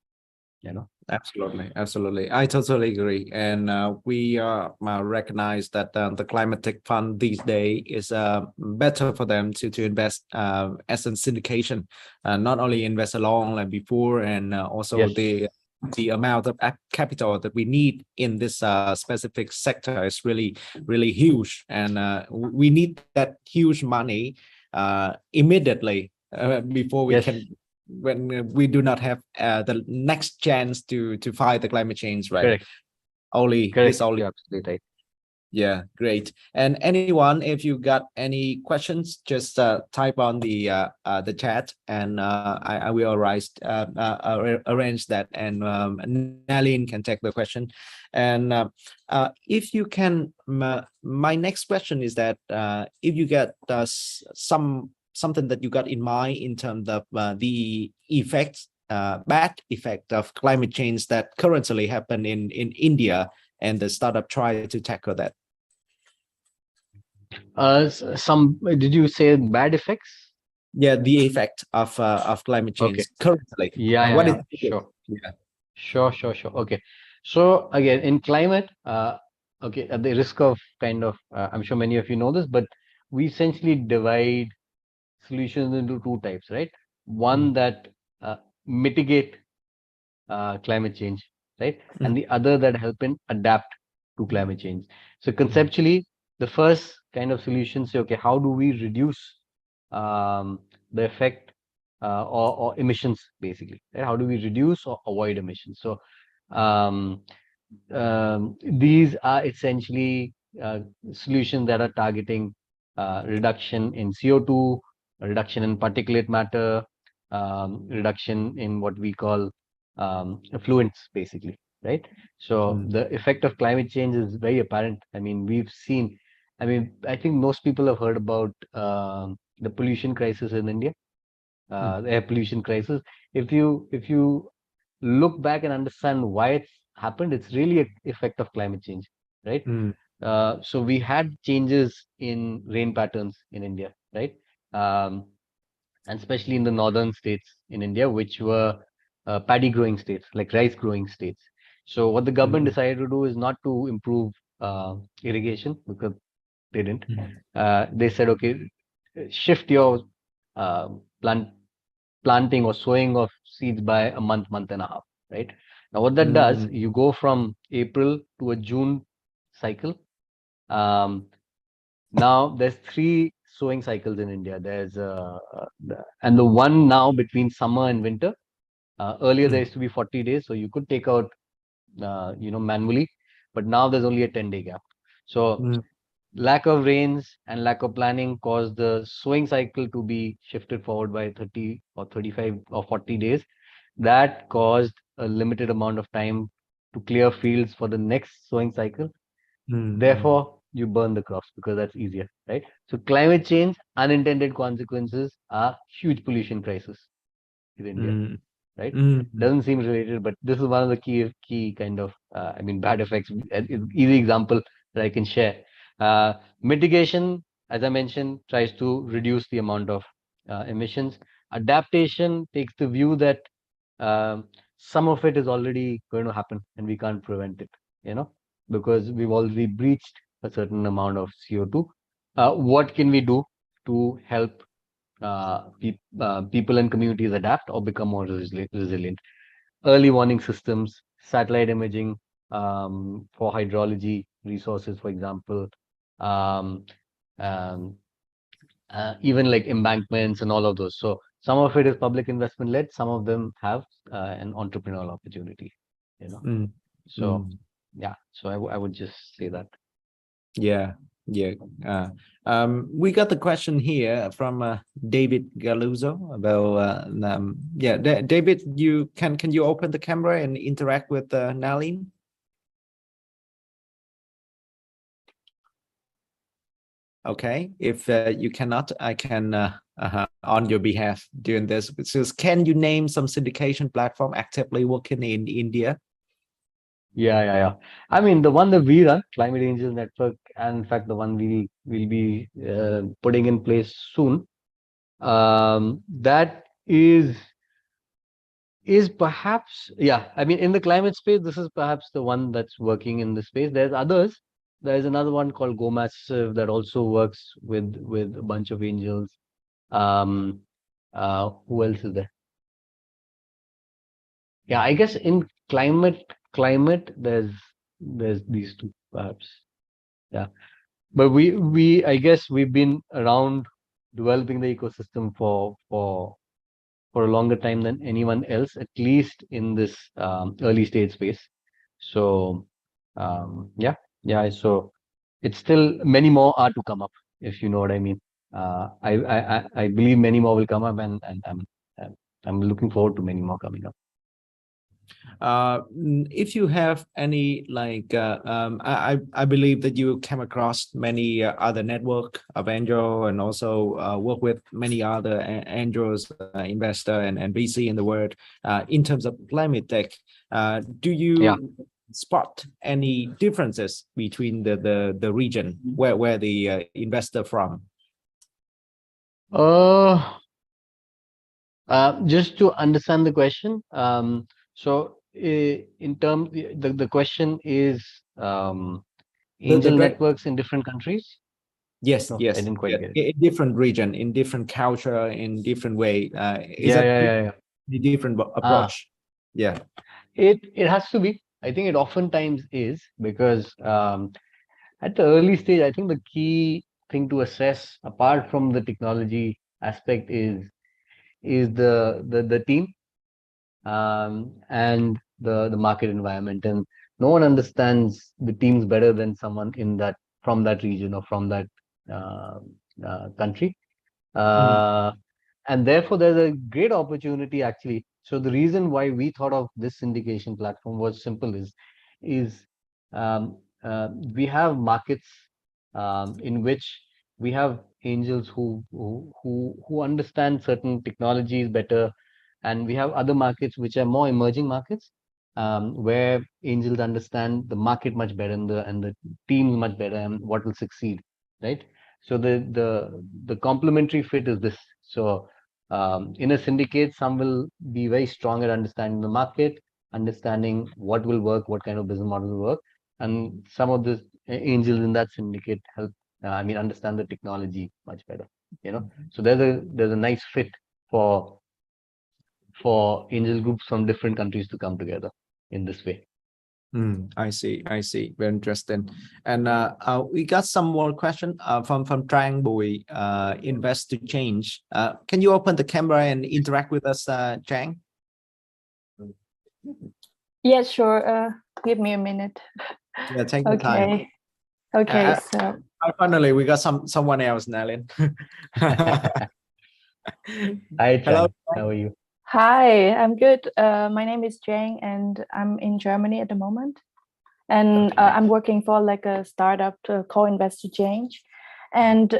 Speaker 1: Absolutely, absolutely. I totally agree. And we recognize that the climate tech fund these days is better for them to invest as a syndication, not only invest along like before, and also
Speaker 2: Yes.
Speaker 1: the amount of capital that we need in this specific sector is really huge, and we need that huge money immediately before we
Speaker 2: Yes.
Speaker 1: can when we do not have the next chance to fight the climate change, right?
Speaker 2: Correct.
Speaker 1: Only this
Speaker 2: Correct.
Speaker 1: only.
Speaker 2: You're absolutely right.
Speaker 1: Yeah, great. And anyone, if you got any questions, just type on the chat, and I will arrange that, and Nalin can take the question. And if you can, my next question is that if you get something that you got in mind in terms of the effects, bad effect of climate change that currently happen in India, and the startup try to tackle that.
Speaker 2: Some, did you say bad effects?
Speaker 1: Yeah, the effect of climate change
Speaker 2: Okay.
Speaker 1: currently.
Speaker 2: Yeah, yeah,
Speaker 1: What is
Speaker 2: yeah.
Speaker 1: it?
Speaker 2: Sure.
Speaker 1: Yeah.
Speaker 2: Sure. Okay. So again, in climate, okay, at the risk of kind of, I'm sure many of you know this, but we essentially divide solutions into two types, right? One
Speaker 1: Mm,
Speaker 2: that mitigate climate change, right?
Speaker 1: mm,
Speaker 2: And the other that help in adapt to climate change. So
Speaker 1: mm,
Speaker 2: conceptually, the first kind of solution say, okay, how do we reduce the effect or emissions, basically, right? How do we reduce or avoid emissions? So um, these are essentially solutions that are targeting reduction in CO2, reduction in particulate matter, reduction in what we call effluents, basically, right? So
Speaker 1: mm,
Speaker 2: the effect of climate change is very apparent. I mean, we've seen, I mean, I think most people have heard about the pollution crisis in India,
Speaker 1: mm,
Speaker 2: the air pollution crisis. If you look back and understand why it's happened, it's really an effect of climate change, right?
Speaker 1: mm,
Speaker 2: So we had changes in rain patterns in India, right? Um, and especially in the northern states in India, which were paddy growing states, like rice growing states. So what the government
Speaker 1: mm,
Speaker 2: decided to do is not to improve irrigation, because they didn't.
Speaker 1: mm,
Speaker 2: They said, okay, shift your uh, plant planting or sowing of seeds by a month and a half, right? Now, what that does,
Speaker 1: mm,
Speaker 2: you go from April to a June cycle. Um, Now there's three sowing cycles in India. And the one now between summer and winter. Earlier there
Speaker 1: mm,
Speaker 2: used to be 40 days, so you could take out, manually, but now there's only a 10-day gap. So
Speaker 1: mm,
Speaker 2: lack of rains and lack of planning caused the sowing cycle to be shifted forward by 30 or 35 or 40 days. That caused a limited amount of time to clear fields for the next sowing cycle.
Speaker 1: mm,
Speaker 2: Therefore, you burn the crops because that's easier, right? So climate change, unintended consequences are huge pollution crisis in India,
Speaker 1: mm,
Speaker 2: right?
Speaker 1: mm, mm,
Speaker 2: Doesn't seem related, but this is one of the key kind of, I mean, bad effects. An easy example that I can share. Uh, Mitigation, as I mentioned, tries to reduce the amount of emissions. Adaptation takes the view that um, some of it is already going to happen and we can't prevent it, you know, because we've already breached a certain amount of CO2. What can we do to help people and communities adapt or become more resilient? Early warning systems, satellite imaging for hydrology resources, for example, um, um, even like embankments and all of those. So some of it is public investment led, some of them have an entrepreneurial opportunity, you know.
Speaker 1: mm,
Speaker 2: So
Speaker 1: mm.
Speaker 2: yeah, so I would just say that.
Speaker 1: Yeah, yeah. Uh, we got the question here from David Galuzzo about yeah, David, you can you open the camera and interact with Nalin? Okay, if you cannot, I can on your behalf doing this. It says, can you name some syndication platform actively working in India?
Speaker 2: Yeah. I mean, the one that we run, Climate Angels Network, and in fact, the one we will be putting in place soon. That is perhaps, yeah. I mean, in the climate space, this is perhaps the one that's working in the space. There's others. There's another one called Go Massive that also works with a bunch of angels. Um, who else is there? Yeah, I guess in climate, there's these two perhaps. Yeah. But we I guess we've been around developing the ecosystem for a longer time than anyone else, at least in this early stage space. So yeah, yeah. So it's still many more are to come up, if you know what I mean. I believe many more will come up, and I'm looking forward to many more coming up.
Speaker 1: If you have any like I believe that you came across many other network of angel and also work with many other angels investor and VC in the world in terms of climate tech. Do
Speaker 2: Yeah.
Speaker 1: you spot any differences between the region where the investor from?
Speaker 2: Just to understand the question, so in terms, the question is angel networks in different countries?
Speaker 1: Yes,
Speaker 2: No,
Speaker 1: yes.
Speaker 2: I didn't quite get it.
Speaker 1: In different region, in different culture, in different way. Is
Speaker 2: Yeah.
Speaker 1: the different approach? Yeah.
Speaker 2: It has to be. I think it oftentimes is because at the early stage, I think the key thing to assess, apart from the technology aspect, is the team and the market environment. And no one understands the teams better than someone in that from that region or from that uh, country. Uh, and therefore, there's a great opportunity actually. So the reason why we thought of this syndication platform was simple: is we have markets in which we have angels who understand certain technologies better, and we have other markets which are more emerging markets, where angels understand the market much better and the teams much better and what will succeed, right? So the complementary fit is this. So in a syndicate, some will be very strong at understanding the market, understanding what will work, what kind of business model will work, and some of the angels in that syndicate help. Understand the technology much better. So there's a nice fit for angel groups from different countries to come together in this way.
Speaker 1: I see. Very interesting. And we got some more question from Trang Bùi, Invest to Change. Can you open the camera and interact with us, Trang?
Speaker 3: Yes, sure. Give me a minute.
Speaker 1: Yeah, take your time.
Speaker 3: Okay. So
Speaker 1: finally, we got someone else, Nalin.
Speaker 2: Hi,
Speaker 1: Hello.
Speaker 2: How are you?
Speaker 3: hi, I'm good. My name is Jane, and I'm in Germany at the moment. And
Speaker 2: Okay.
Speaker 3: I'm working for like a startup co-invest to change. And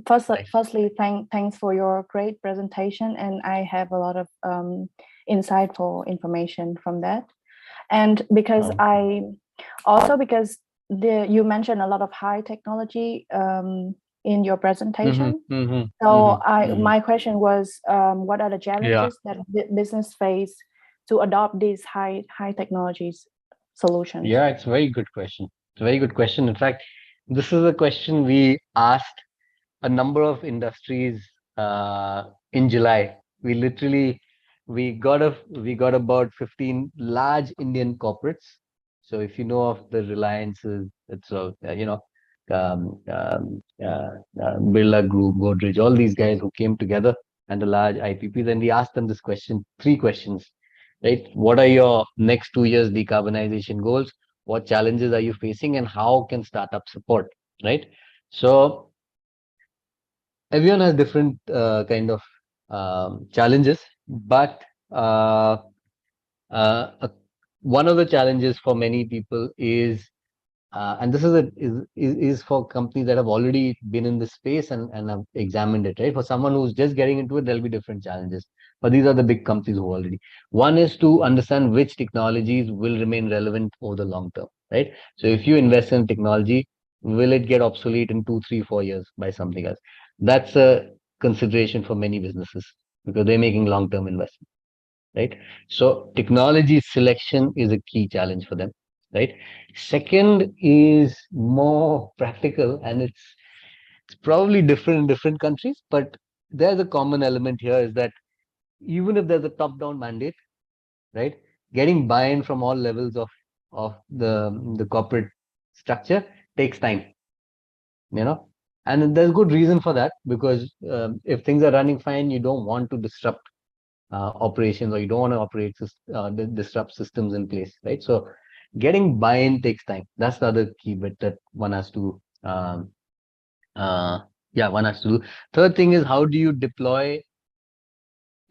Speaker 3: firstly, thanks for your great presentation. And I have a lot of insightful information from that. And because because you mentioned a lot of high technology in your presentation. So my question was, what are the challenges that business face to adopt these high technologies solutions?
Speaker 2: Yeah, it's a very good question. It's a very good question. In fact, this is a question we asked a number of industries in July. We got about 15 large Indian corporates. So if you know of the Reliances, it's Birla Group, Godrej, all these guys who came together, and the large IPPs, and we asked them this question, 3 questions, right? What are your next 2 years decarbonization goals? What challenges are you facing, and how can startups support, right? So everyone has different kind of challenges, but one of the challenges for many people is, and this is for companies that have already been in this space and have examined it, right? For someone who's just getting into it, there'll be different challenges. But these are the big companies who already. One is to understand which technologies will remain relevant over the long term, right? So if you invest in technology, will it get obsolete in 2, 3, 4 years by something else? That's a consideration for many businesses because they're making long-term investment, right? So technology selection is a key challenge for them, right? Second is more practical, and it's probably different in different countries, but there's a common element here is that even if there's a top-down mandate, right, getting buy-in from all levels of the corporate structure takes time, and there's good reason for that because if things are running fine, you don't want to disrupt operations, or you don't want to disrupt systems in place, right? So getting buy-in takes time. That's the other key bit that one has to do. Third thing is, how do you deploy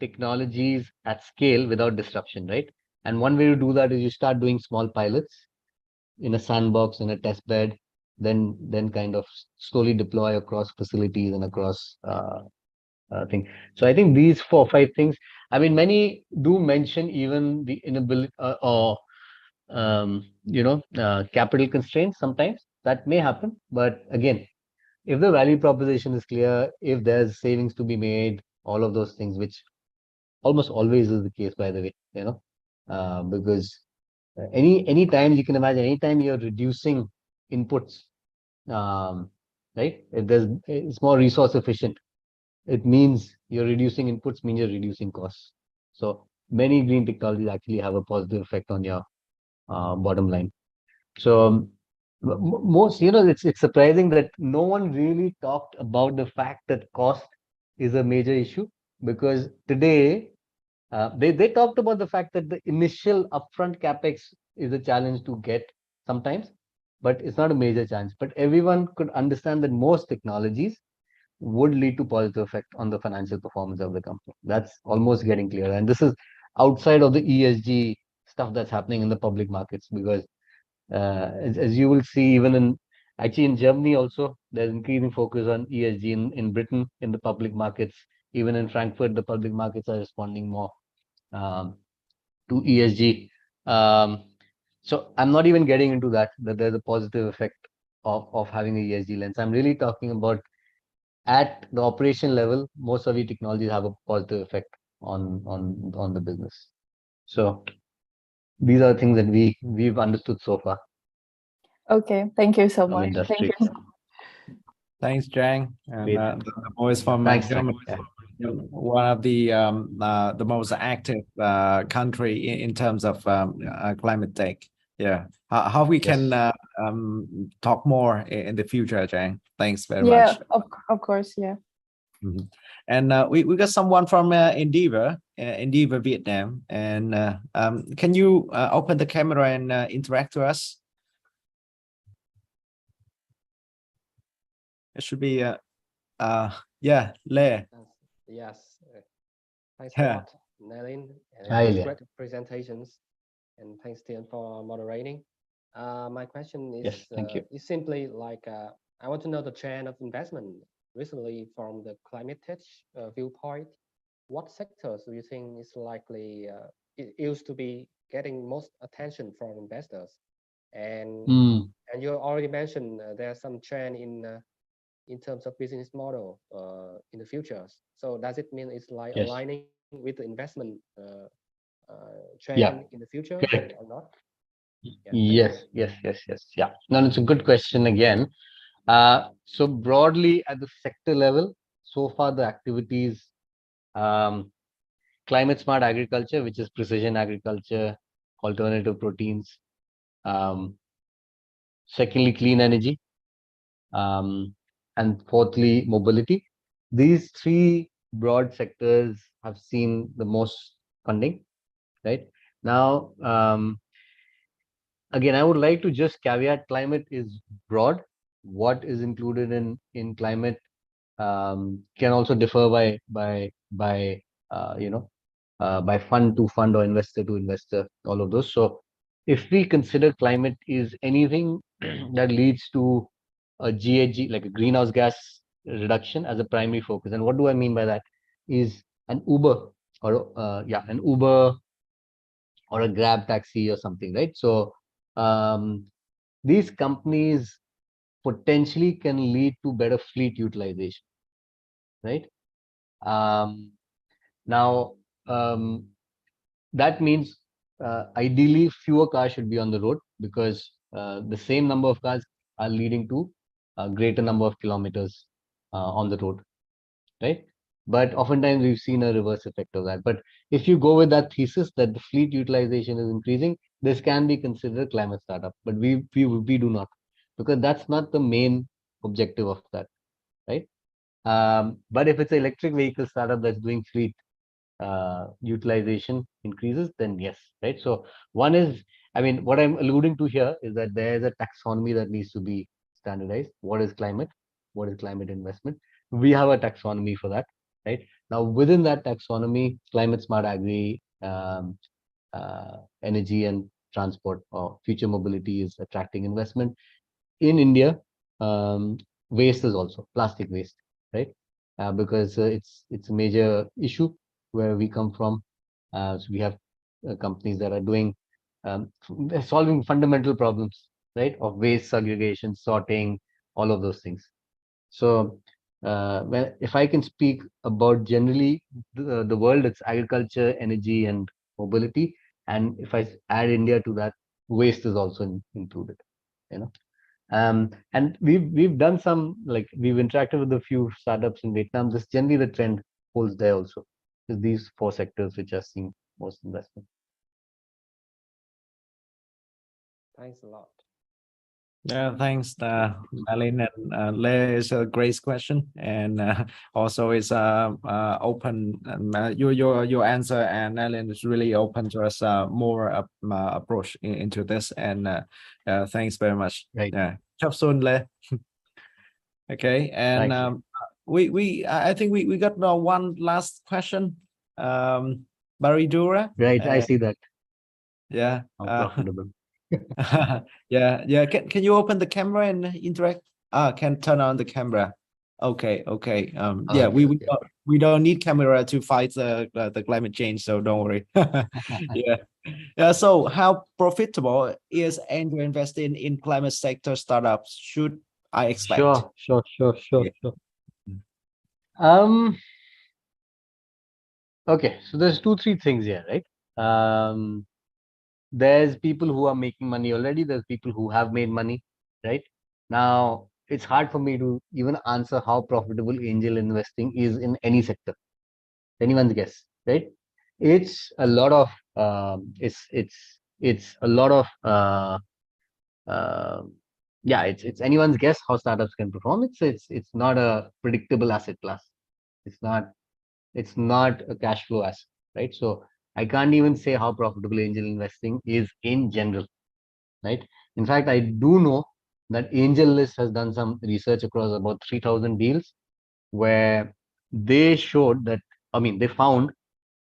Speaker 2: technologies at scale without disruption, right? And one way to do that is you start doing small pilots in a sandbox, in a test bed, then kind of slowly deploy across facilities and across thing. So I think these 4 or 5 things. I mean, many do mention even the inability or capital constraints sometimes. That may happen. But again, if the value proposition is clear, if there's savings to be made, all of those things, which almost always is the case, by the way, because any time you can imagine, anytime you're reducing inputs, right? It's more resource efficient. It means you're reducing inputs, means you're reducing costs. So many green technologies actually have a positive effect on your bottom line. So most, it's surprising that no one really talked about the fact that cost is a major issue, because today they talked about the fact that the initial upfront capex is a challenge to get sometimes, but it's not a major challenge. But everyone could understand that most technologies would lead to positive effect on the financial performance of the company. That's almost getting clearer. And this is outside of the ESG stuff that's happening in the public markets, because as you will see, even in Germany also, there's increasing focus on ESG. In Britain, in the public markets, even in Frankfurt, the public markets are responding more to ESG. So I'm not even getting into that there's a positive effect of having a ESG lens. I'm really talking about at the operation level, most of the technologies have a positive effect on the business. So these are things that we've understood so far.
Speaker 3: Okay, thank you so
Speaker 2: From
Speaker 3: much.
Speaker 2: industry.
Speaker 3: Thank you.
Speaker 1: Thanks, Jang. And the voice from
Speaker 2: Thanks,
Speaker 1: Germany, one of the most active country in terms of climate tech. Yeah, how we can talk more in the future, Jang. Thanks very much.
Speaker 3: Yeah, of course, yeah.
Speaker 1: Mm-hmm. And we got someone from Endeavor Vietnam. And can you open the camera and interact with us? It should be yeah, Lê.
Speaker 4: Yes. Thanks a lot, Nalin,
Speaker 2: and
Speaker 4: great presentations, and thanks Tian for moderating. My question is,
Speaker 2: thank you.
Speaker 4: is simply like I want to know the trend of investment recently from the climate tech viewpoint. What sectors do you think is likely it used to be getting most attention from investors? And and you already mentioned there's some trend in terms of business model in the future. So does it mean it's like aligning with the investment trend in the future or not?
Speaker 2: Yes. Yeah. No, it's a good question again. So broadly at the sector level, so far the activities, climate smart agriculture, which is precision agriculture, alternative proteins, secondly, clean energy, and fourthly, mobility. These three broad sectors have seen the most funding, right? Now, again, I would like to just caveat climate is broad. What is included in climate can also differ by fund to fund or investor to investor, all of those. So if we consider climate is anything that leads to a GHG, like a greenhouse gas reduction as a primary focus. And what do I mean by that? Is an Uber or a Grab taxi or something, right? So these companies potentially can lead to better fleet utilization, right? Now, that means ideally fewer cars should be on the road, because the same number of cars are leading to a greater number of kilometers on the road, right? But oftentimes we've seen a reverse effect of that. But if you go with that thesis that the fleet utilization is increasing, this can be considered climate startup. But we do not, because that's not the main objective of that, right? But if it's an electric vehicle startup that's doing fleet utilization increases, then yes, right? So one is, I mean, what I'm alluding to here is that there's a taxonomy that needs to be standardized. What is climate? What is climate investment? We have a taxonomy for that, right? Now, within that taxonomy, climate smart agri, energy and transport or future mobility is attracting investment. In India, waste is also plastic waste, right? Because it's a major issue where we come from. So we have companies that are doing solving fundamental problems, right, of waste segregation, sorting, all of those things. So if I can speak about generally the world, it's agriculture, energy, and mobility. And if I add India to that, waste is also included. You know, and we've done some, like, we've interacted with a few startups in Vietnam. This generally the trend holds there also. Is these four sectors which are seeing most investment.
Speaker 4: Thanks a lot.
Speaker 1: Yeah, thanks, Nalin and Le. Is a great question, and also is open. Your answer, and Nalin is really open to us more approach into this, and thanks very much.
Speaker 2: Right.
Speaker 1: Yeah, chop soon, Le. Okay, and
Speaker 2: Thanks.
Speaker 1: I think we got one last question. Baridura.
Speaker 2: Right, I see that.
Speaker 1: Yeah.
Speaker 2: How profitable.
Speaker 1: Yeah. Can you open the camera and interact? Can turn on the camera. Okay. Yeah, we don't need camera to fight the climate change, so don't worry. Yeah. So how profitable is angel investing in climate sector startups? Should I expect?
Speaker 2: Sure. Okay, so there's 2-3 things here, right? There's people who are making money already. There's people who have made money, right? Now, it's hard for me to even answer how profitable angel investing is in any sector. Anyone's guess, right? It's a lot of it's a lot of yeah, it's anyone's guess how startups can perform. It's not a predictable asset class. It's not a cash flow asset, right? So I can't even say how profitable angel investing is in general, right? In fact, I do know that AngelList has done some research across about 3,000 deals where they showed that, they found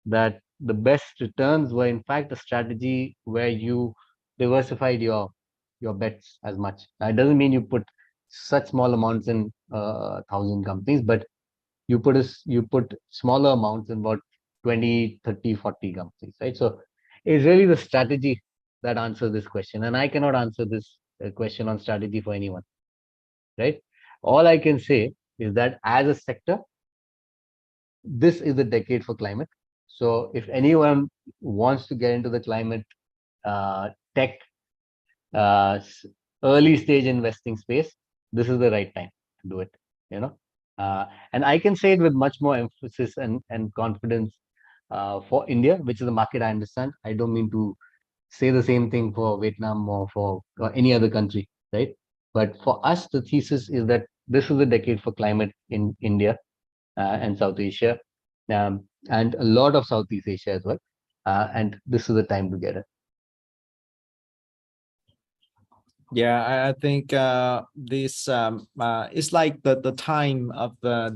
Speaker 2: that the best returns were in fact a strategy where you diversified your bets as much. That doesn't mean you put such small amounts in 1,000 companies, but you put smaller amounts in about 20, 30, 40 companies, right? So it's really the strategy that answers this question. And I cannot answer this question on strategy for anyone, right? All I can say is that as a sector, this is the decade for climate. So if anyone wants to get into the climate tech early stage investing space, this is the right time to do it, and I can say it with much more emphasis and confidence for India, which is a market I understand. I don't mean to say the same thing for Vietnam or for any other country, right? But for us, the thesis is that this is a decade for climate in India and South Asia, and a lot of Southeast Asia as well. And this is the time to get it.
Speaker 1: Yeah, I think this it's like the time of the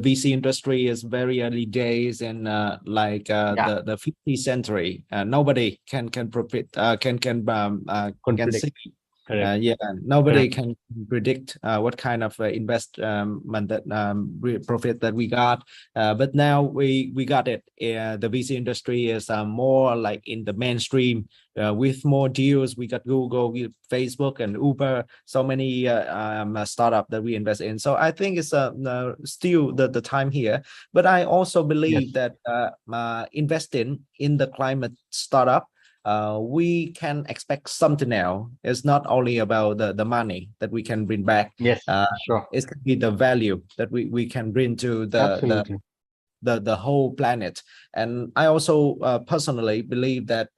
Speaker 1: VC industry is very early days, and the 50th century, nobody can profit can
Speaker 2: predict.
Speaker 1: see.
Speaker 2: Correct.
Speaker 1: Yeah, nobody can predict what kind of investment that profit that we got, but now we got it. The VC industry is more like in the mainstream with more deals. We got Google, we Facebook, and Uber. So many startup that we invest in. So I think it's still the time here. But I also believe that investing in the climate startup, we can expect something else. It's not only about the money that we can bring back.
Speaker 2: Yes, sure.
Speaker 1: It could be the value that we can bring to the whole planet. And I also personally believe that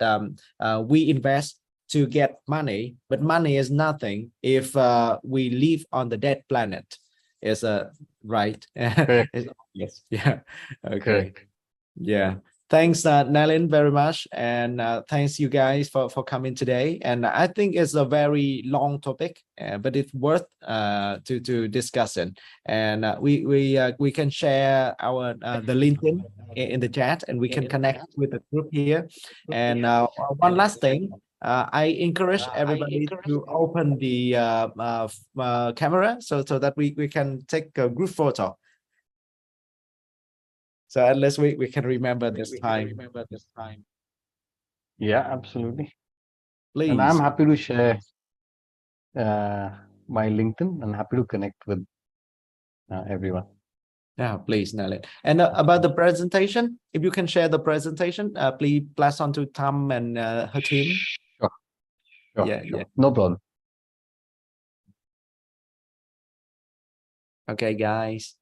Speaker 1: we invest to get money, but money is nothing if we live on the dead planet. Is right? Yes. Yeah. Okay.
Speaker 2: Correct.
Speaker 1: Yeah. Thanks, Nalin, very much, and thanks you guys for coming today. And I think it's a very long topic, but it's worth to discuss it. And we can share our the LinkedIn in the chat, and we can connect with the group here. And one last thing, I encourage everybody to open the camera so that we can take a group photo. So at least we can remember this time.
Speaker 2: Yeah, absolutely.
Speaker 1: Please.
Speaker 2: And I'm happy to share my LinkedIn and happy to connect with everyone.
Speaker 1: Yeah, please, Nalin. And about the presentation, if you can share the presentation, please pass on to Tam and her team.
Speaker 2: Sure.
Speaker 1: Yeah.
Speaker 2: No problem.
Speaker 1: Okay, guys.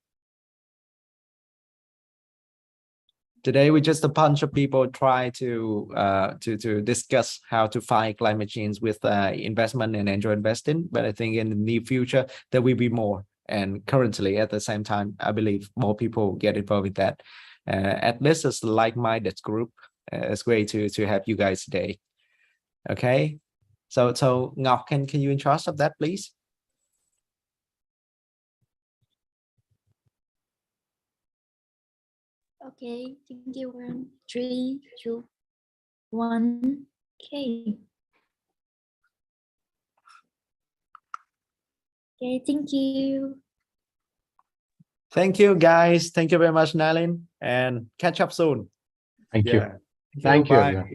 Speaker 1: Today we just a bunch of people try to discuss how to fight climate change with investment and angel investing. But I think in the near future there will be more. And currently, at the same time, I believe more people get involved with that. At least it's a like-minded group. It's great to have you guys today. Okay. So Ngọc, can you in charge of that, please?
Speaker 5: Okay, thank you. 1, 3, 2, 1. Okay. Okay, thank you.
Speaker 1: Thank you, guys. Thank you very much, Nalin, and catch up soon.
Speaker 2: Thank you.
Speaker 1: Yeah.
Speaker 2: Thank you,
Speaker 1: Bye.
Speaker 2: everyone.